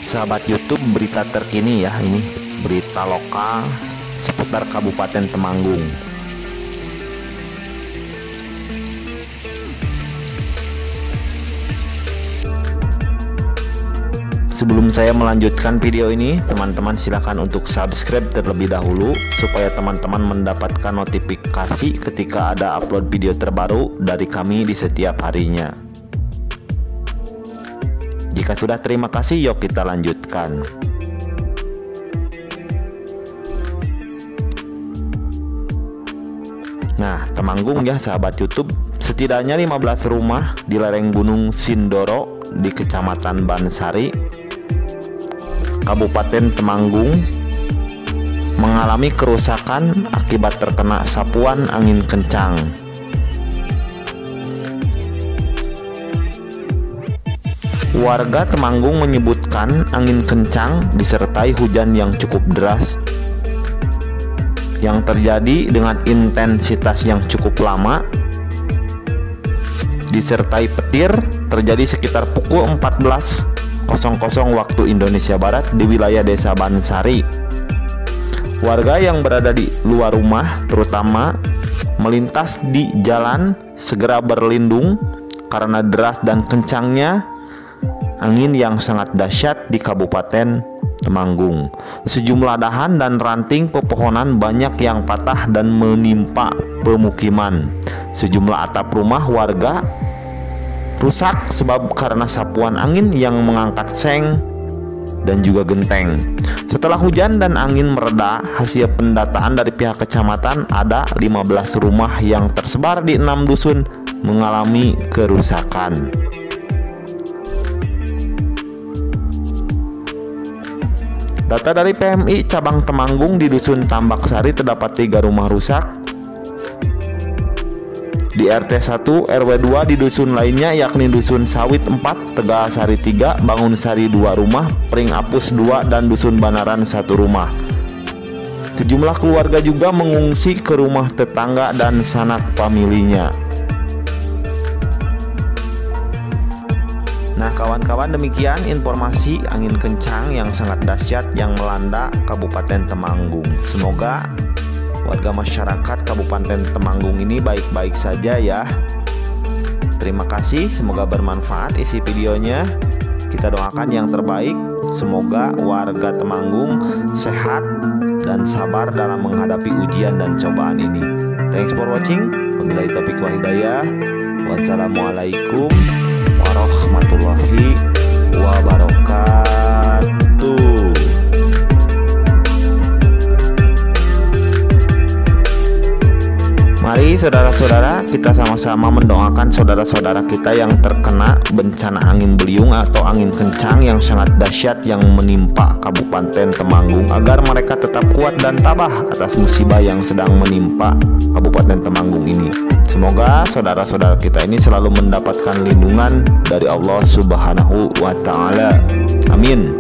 Sahabat YouTube, berita terkini ya, ini berita lokal seputar Kabupaten Temanggung. Sebelum saya melanjutkan video ini, teman-teman silahkan untuk subscribe terlebih dahulu supaya teman-teman mendapatkan notifikasi ketika ada upload video terbaru dari kami di setiap harinya. Jika sudah, terima kasih, yuk kita lanjutkan. Nah, Temanggung ya sahabat YouTube, setidaknya 15 rumah di lereng Gunung Sindoro di Kecamatan Bansari, Kabupaten Temanggung mengalami kerusakan akibat terkena sapuan angin kencang. Warga Temanggung menyebutkan angin kencang disertai hujan yang cukup deras yang terjadi dengan intensitas yang cukup lama disertai petir terjadi sekitar pukul 14.00 waktu Indonesia Barat di wilayah Desa Bansari. Warga yang berada di luar rumah terutama melintas di jalan segera berlindung karena deras dan kencangnya angin yang sangat dahsyat di Kabupaten Temanggung. Sejumlah dahan dan ranting pepohonan banyak yang patah dan menimpa pemukiman. Sejumlah atap rumah warga rusak sebab karena sapuan angin yang mengangkat seng dan juga genteng. Setelah hujan dan angin mereda, hasil pendataan dari pihak kecamatan ada 15 rumah yang tersebar di 6 dusun mengalami kerusakan. Data dari PMI cabang Temanggung, di Dusun Tambak Sari terdapat 3 rumah rusak. Di RT 1 RW 2 di dusun lainnya yakni Dusun Sawit 4, Tegasari 3, Bangun Sari 2 rumah, Pring Apus 2 dan Dusun Banaran 1 rumah. Sejumlah keluarga juga mengungsi ke rumah tetangga dan sanak familinya. Nah kawan-kawan, demikian informasi angin kencang yang sangat dahsyat yang melanda Kabupaten Temanggung. Semoga warga masyarakat Kabupaten Temanggung ini baik-baik saja ya. Terima kasih, semoga bermanfaat isi videonya. Kita doakan yang terbaik, semoga warga Temanggung sehat dan sabar dalam menghadapi ujian dan cobaan ini. Thanks for watching. Wabillahi taufiq wal hidayah. Wassalamualaikum warahmatullahi wabarakatuh. Mari saudara-saudara, kita sama-sama mendoakan saudara-saudara kita yang terkena bencana angin beliung atau angin kencang yang sangat dahsyat yang menimpa Kabupaten Temanggung, agar mereka tetap kuat dan tabah atas musibah yang sedang menimpa Kabupaten Temanggung ini. Semoga saudara-saudara kita ini selalu mendapatkan lindungan dari Allah Subhanahu wa Ta'ala. Amin.